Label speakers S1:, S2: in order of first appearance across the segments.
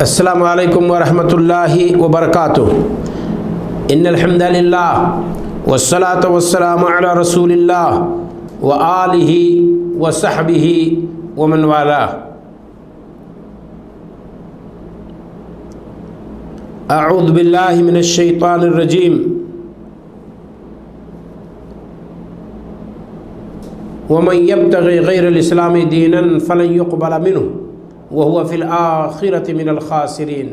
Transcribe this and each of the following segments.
S1: السلام علیکم ورحمۃ اللہ وبرکاتہ۔ ان الحمد للہ والصلاة والسلام علی رسول اللہ وآلہ وصحبہ ومن والاه۔ اعوذ باللہ من الشیطان الرجیم۔ ومن يبتغي غیر الاسلام دینا فلن يقبل منه وهو في الآخرة من الخاسرين۔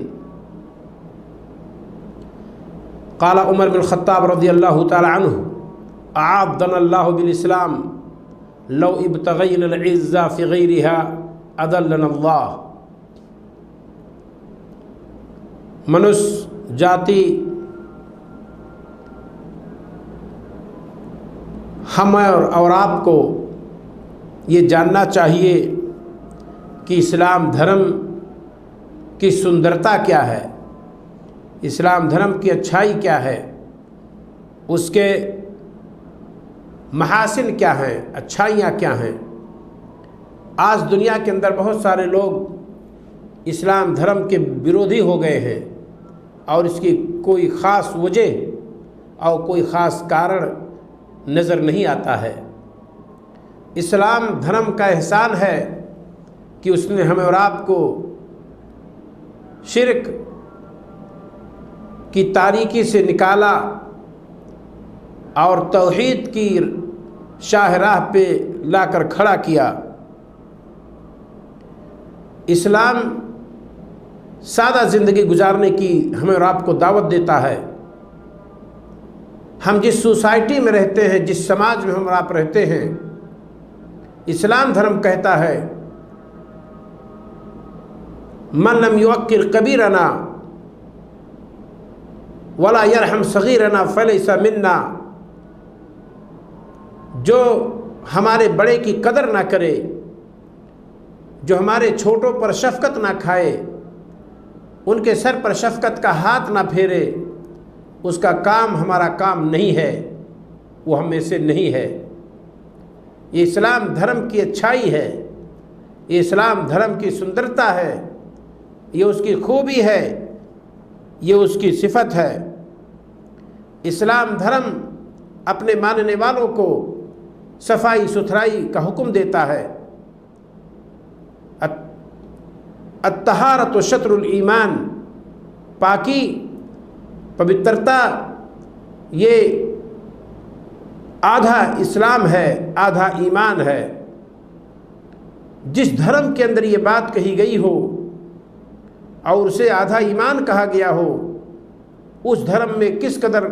S1: قال عمر بن الخطاب رضی اللہ تعالی عنہ: اعاذنا اللہ بالاسلام لو ابتغینا العزة في غیرها اذلنا اللہ۔ منس جاتی ہم اور آپ کو یہ جاننا چاہیے کہ اسلام دھرم کی سندرتا کیا ہے، اسلام دھرم کی اچھائی کیا ہے، اس کے محاسن کیا ہیں، اچھائیاں کیا ہیں۔ آج دنیا کے اندر بہت سارے لوگ اسلام دھرم کے بیرودھی ہو گئے ہیں اور اس کی کوئی خاص وجہ اور کوئی خاص کارن نظر نہیں آتا ہے۔ اسلام دھرم کا احسان ہے کہ اس نے ہمیں اور آپ کو شرک کی تاریکی سے نکالا اور توحید کی شاہراہ پہ لا کر کھڑا کیا۔ اسلام سادہ زندگی گزارنے کی ہمیں اور آپ کو دعوت دیتا ہے۔ ہم جس سوسائٹی میں رہتے ہیں، جس سماج میں ہم اور آپ رہتے ہیں، اسلام دھرم کہتا ہے: من لم یوقر کبیرنا ولا یرحم صغیرنا فلیس منا۔ جو ہمارے بڑے کی قدر نہ کرے، جو ہمارے چھوٹوں پر شفقت نہ کھائے، ان کے سر پر شفقت کا ہاتھ نہ پھیرے، اس کا کام ہمارا کام نہیں ہے، وہ ہم میں سے نہیں ہے۔ یہ اسلام دھرم کی اچھائی ہے، یہ اسلام دھرم کی سندرتا ہے، یہ اس کی خوبی ہے، یہ اس کی صفت ہے۔ اسلام دھرم اپنے ماننے والوں کو صفائی ستھرائی کا حکم دیتا ہے۔ الطہارۃ شطر الایمان، پاکی، پوترتا، یہ آدھا اسلام ہے، آدھا ایمان ہے۔ جس دھرم کے اندر یہ بات کہی گئی ہو اور اسے آدھا ایمان کہا گیا ہو، اس دھرم میں کس قدر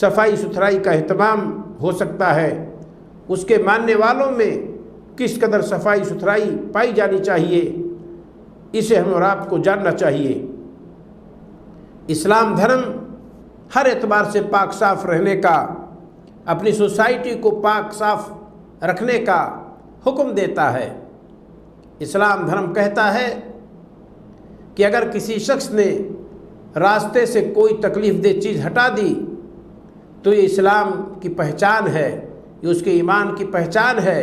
S1: صفائی ستھرائی کا اہتمام ہو سکتا ہے، اس کے ماننے والوں میں کس قدر صفائی ستھرائی پائی جانی چاہیے، اسے ہم اور آپ کو جاننا چاہیے۔ اسلام دھرم ہر اعتبار سے پاک صاف رہنے کا، اپنی سوسائٹی کو پاک صاف رکھنے کا حکم دیتا ہے۔ اسلام دھرم کہتا ہے کہ اگر کسی شخص نے راستے سے کوئی تکلیف دہ چیز ہٹا دی تو یہ اسلام کی پہچان ہے، یہ اس کے ایمان کی پہچان ہے۔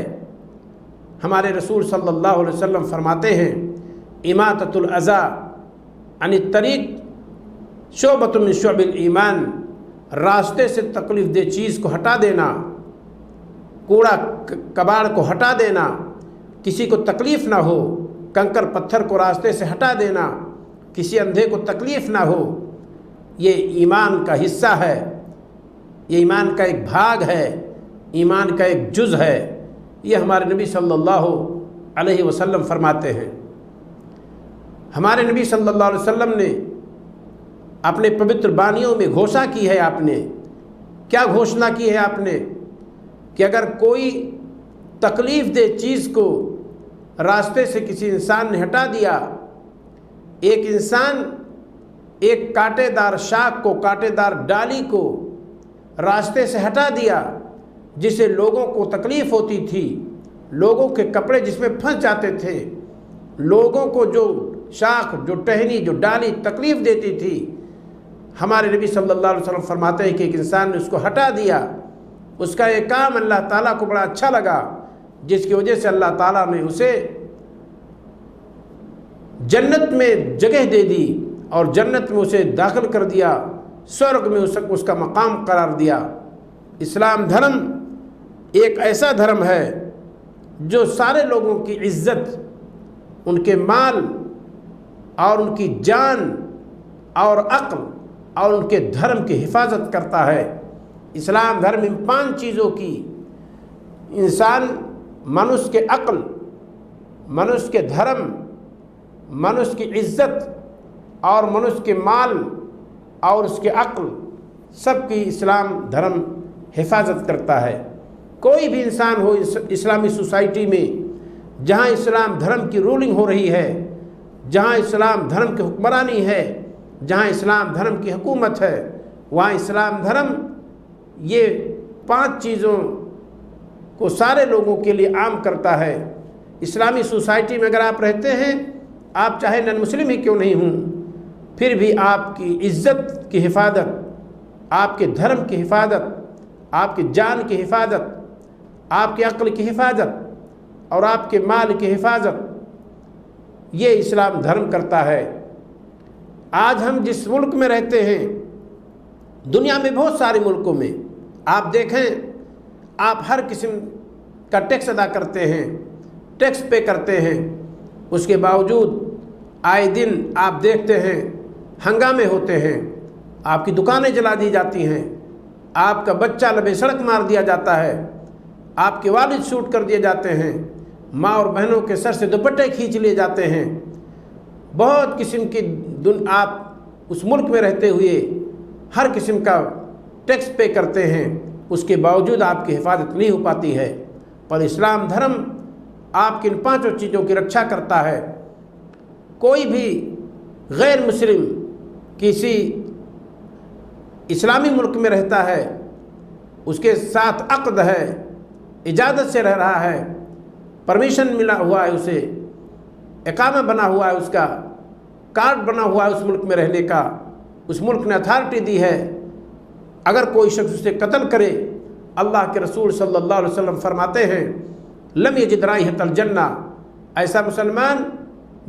S1: ہمارے رسول صلی اللہ علیہ وسلم فرماتے ہیں: اماطۃ الاذی عن الطریق شعبۃ من شعب الایمان۔ راستے سے تکلیف دہ چیز کو ہٹا دینا، کوڑا کباڑ کو ہٹا دینا، کسی کو تکلیف نہ ہو، کنکر پتھر کو راستے سے ہٹا دینا، کسی اندھے کو تکلیف نہ ہو، یہ ایمان کا حصہ ہے، یہ ایمان کا ایک بھاگ ہے، ایمان کا ایک جز ہے۔ یہ ہمارے نبی صلی اللہ علیہ وسلم فرماتے ہیں۔ ہمارے نبی صلی اللہ علیہ وسلم نے اپنے پوتر بانیوں میں گھوشنا کی ہے۔ آپ نے کیا گھوشنا کی ہے؟ آپ نے کہ اگر کوئی تکلیف دہ چیز کو راستے سے کسی انسان نے ہٹا دیا، ایک انسان ایک کانٹے دار شاخ کو، کانٹے دار ڈالی کو راستے سے ہٹا دیا، جسے لوگوں کو تکلیف ہوتی تھی، لوگوں کے کپڑے جس میں پھنس جاتے تھے، لوگوں کو جو شاخ، جو ٹہنی، جو ڈالی تکلیف دیتی تھی، ہمارے نبی صلی اللہ علیہ وسلم فرماتے ہیں کہ ایک انسان نے اس کو ہٹا دیا، اس کا یہ کام اللہ تعالیٰ کو بڑا اچھا لگا، جس کی وجہ سے اللہ تعالیٰ نے اسے جنت میں جگہ دے دی اور جنت میں اسے داخل کر دیا، سورگ میں اس کا مقام قرار دیا۔ اسلام دھرم ایک ایسا دھرم ہے جو سارے لوگوں کی عزت، ان کے مال اور ان کی جان اور عقل اور ان کے دھرم کی حفاظت کرتا ہے۔ اسلام دھرم ان 5 چیزوں کی، انسان، منش کے عقل، منش کے دھرم، منش کی عزت اور منش کے مال اور اس کے عقل، سب کی اسلام دھرم حفاظت کرتا ہے۔ کوئی بھی انسان ہو اسلامی سوسائٹی میں جہاں اسلام دھرم کی رولنگ ہو رہی ہے، جہاں اسلام دھرم کی حکمرانی ہے، جہاں اسلام دھرم کی حکومت ہے، وہاں اسلام دھرم یہ 5 چیزوں کو سارے لوگوں کے لیے عام کرتا ہے۔ اسلامی سوسائٹی میں اگر آپ رہتے ہیں، آپ چاہے نن مسلم ہی کیوں نہیں ہوں، پھر بھی آپ کی عزت کی حفاظت، آپ کے دھرم کی حفاظت، آپ کی جان کی حفاظت، آپ کی عقل کی حفاظت اور آپ کے مال کی حفاظت یہ اسلام دھرم کرتا ہے۔ آج ہم جس ملک میں رہتے ہیں، دنیا میں بہت سارے ملکوں میں آپ دیکھیں، آپ ہر قسم کا ٹیکس ادا کرتے ہیں، ٹیکس پے کرتے ہیں، اس کے باوجود آئے دن آپ دیکھتے ہیں ہنگامے ہوتے ہیں، آپ کی دکانیں جلا دی جاتی ہیں، آپ کا بچہ لبے سڑک مار دیا جاتا ہے، آپ کے والد شوٹ کر دیے جاتے ہیں، ماں اور بہنوں کے سر سے دوپٹے کھینچ لیے جاتے ہیں۔ بہت قسم کی آپ اس ملک میں رہتے ہوئے ہر قسم کا ٹیکس پے کرتے ہیں، اس کے باوجود آپ کی حفاظت نہیں ہو پاتی ہے۔ پر اسلام دھرم آپ کی ان 5 چیزوں کی رکشا کرتا ہے۔ کوئی بھی غیر مسلم کسی اسلامی ملک میں رہتا ہے، اس کے ساتھ عقد ہے، اجازت سے رہ رہا ہے، پرمیشن ملا ہوا ہے، اسے اقامہ بنا ہوا ہے، اس کا کارڈ بنا ہوا ہے اس ملک میں رہنے کا، اس ملک نے اتھارٹی دی ہے۔ اگر کوئی شخص اسے قتل کرے، اللہ کے رسول صلی اللہ علیہ وسلم فرماتے ہیں لم یجد رائحۃ الجنہ، ایسا مسلمان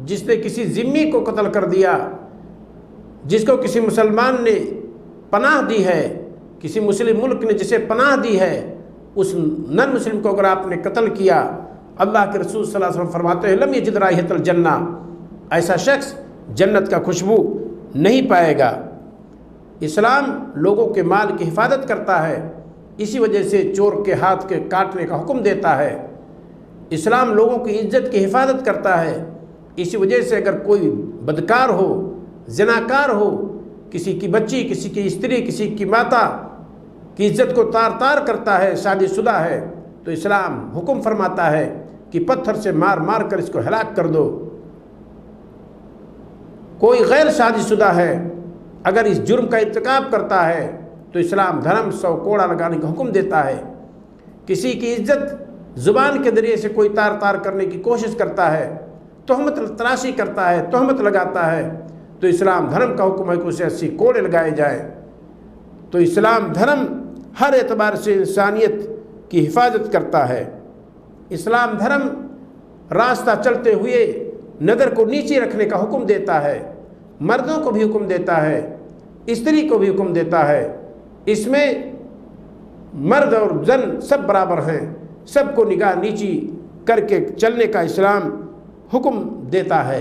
S1: جس نے کسی ذمی کو قتل کر دیا، جس کو کسی مسلمان نے پناہ دی ہے، کسی مسلم ملک نے جسے پناہ دی ہے، اس نن مسلم کو اگر آپ نے قتل کیا، اللہ کے رسول صلی اللہ علیہ وسلم فرماتے ہیں لم یجد رائحۃ الجنہ، ایسا شخص جنت کا خوشبو نہیں پائے گا۔ اسلام لوگوں کے مال کی حفاظت کرتا ہے، اسی وجہ سے چور کے ہاتھ کے کاٹنے کا حکم دیتا ہے۔ اسلام لوگوں کی عزت کی حفاظت کرتا ہے، اسی وجہ سے اگر کوئی بدکار ہو، زناکار ہو، کسی کی بچی، کسی کی استری، کسی کی ماتا کی عزت کو تار تار کرتا ہے، شادی شدہ ہے، تو اسلام حکم فرماتا ہے کہ پتھر سے مار مار کر اس کو ہلاک کر دو۔ کوئی غیر شادی شدہ ہے، اگر اس جرم کا ارتکاب کرتا ہے تو اسلام دھرم 100 کوڑا لگانے کا حکم دیتا ہے۔ کسی کی عزت زبان کے ذریعے سے کوئی تار تار کرنے کی کوشش کرتا ہے، تہمت تراشی کرتا ہے، تہمت لگاتا ہے، تو اسلام دھرم کا حکم ہے کہ اسے 80 کوڑے لگائے جائیں۔ تو اسلام دھرم ہر اعتبار سے انسانیت کی حفاظت کرتا ہے۔ اسلام دھرم راستہ چلتے ہوئے نظر کو نیچے رکھنے کا حکم دیتا ہے، مردوں کو بھی حکم دیتا ہے، استری کو بھی حکم دیتا ہے۔ اس میں مرد اور زن سب برابر ہیں، سب کو نگاہ نیچی کر کے چلنے کا اسلام حکم دیتا ہے۔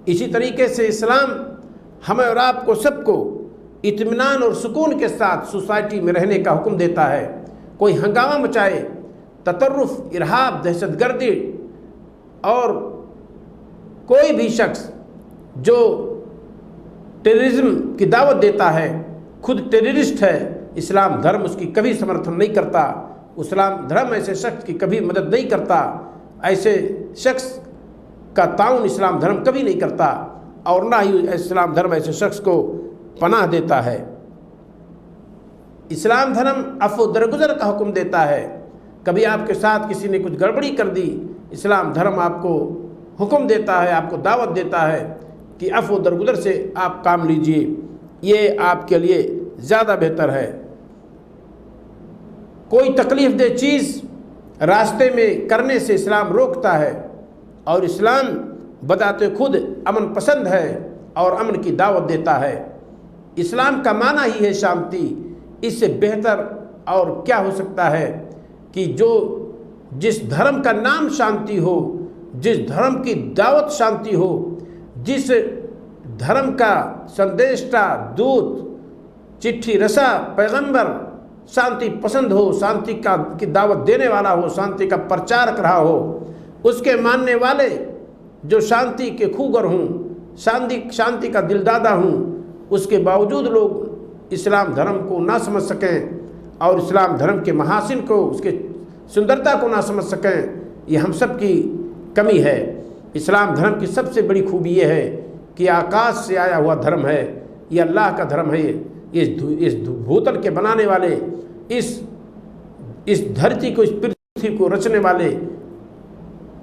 S1: اسی طریقے سے اسلام ہمیں اور آپ کو سب کو اطمینان اور سکون کے ساتھ سوسائٹی میں رہنے کا حکم دیتا ہے۔ کوئی ہنگامہ مچائے، تطرف، ارہاب، دہشت گردی اور کوئی بھی شخص جو ٹیررزم کی دعوت دیتا ہے، خود ٹیررسٹ ہے، اسلام دھرم اس کی کبھی سمرتھن نہیں کرتا۔ اسلام دھرم ایسے شخص کی کبھی مدد نہیں کرتا، ایسے شخص کا تعاون اسلام دھرم کبھی نہیں کرتا، اور نہ ہی اسلام دھرم ایسے شخص کو پناہ دیتا ہے۔ اسلام دھرم عفو درگزر کا حکم دیتا ہے۔ کبھی آپ کے ساتھ کسی نے کچھ گڑبڑی کر دی، اسلام دھرم آپ کو حکم دیتا ہے، آپ کو دعوت دیتا ہے کہ عفو درگزر سے آپ کام لیجئے، یہ آپ کے لیے زیادہ بہتر ہے۔ کوئی تکلیف دہ چیز راستے میں کرنے سے اسلام روکتا ہے، اور اسلام بذات خود امن پسند ہے اور امن کی دعوت دیتا ہے۔ اسلام کا معنی ہی ہے شانتی۔ اس سے بہتر اور کیا ہو سکتا ہے کہ جس دھرم کا نام شانتی ہو، جس دھرم کی دعوت شانتی ہو، جس دھرم کا سندیشٹا دودھ چٹھی رسا پیغمبر شانتی پسند ہو، شانتی کی دعوت دینے والا ہو، شانتی کا پرچارک رہا ہو، اس کے ماننے والے جو شانتی کے خوگر ہوں، شانتی کا دلدادہ ہوں، اس کے باوجود لوگ اسلام دھرم کو نہ سمجھ سکیں اور اسلام دھرم کے محاسن کو، اس کے سندرتا کو نہ سمجھ سکیں، یہ ہم سب کی کمی ہے۔ اسلام دھرم کی سب سے بڑی خوبی یہ ہے کہ آکاش سے آیا ہوا دھرم ہے، یہ اللہ کا دھرم ہے۔ اس بھوتل کے بنانے والے، اس دھرتی کو، اس پرتھوی کو رچنے والے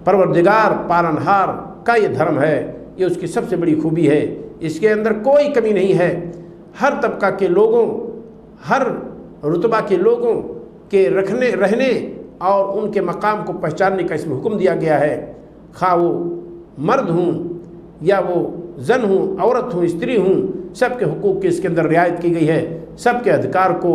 S1: پروردگار پالنہار کا یہ دھرم ہے۔ یہ اس کی سب سے بڑی خوبی ہے۔ اس کے اندر کوئی کمی نہیں ہے۔ ہر طبقہ کے لوگوں، ہر رتبہ کے لوگوں کے رہنے اور ان کے مقام کو پہچاننے کا اس میں حکم دیا گیا ہے، خواہ وہ مرد ہوں یا وہ زن ہوں، عورت ہوں، استری ہوں، سب کے حقوق کی اس کے اندر رعایت کی گئی ہے، سب کے ادھکار کو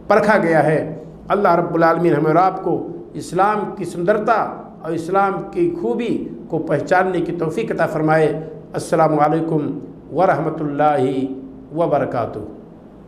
S1: پرکھا گیا ہے۔ اللہ رب العالمین ہمیں اور آپ کو اسلام کی سندرتا اور اسلام کی خوبی کو پہچاننے کی توفیق عطا فرمائے۔ السلام علیکم ورحمۃ اللہ وبرکاتہ۔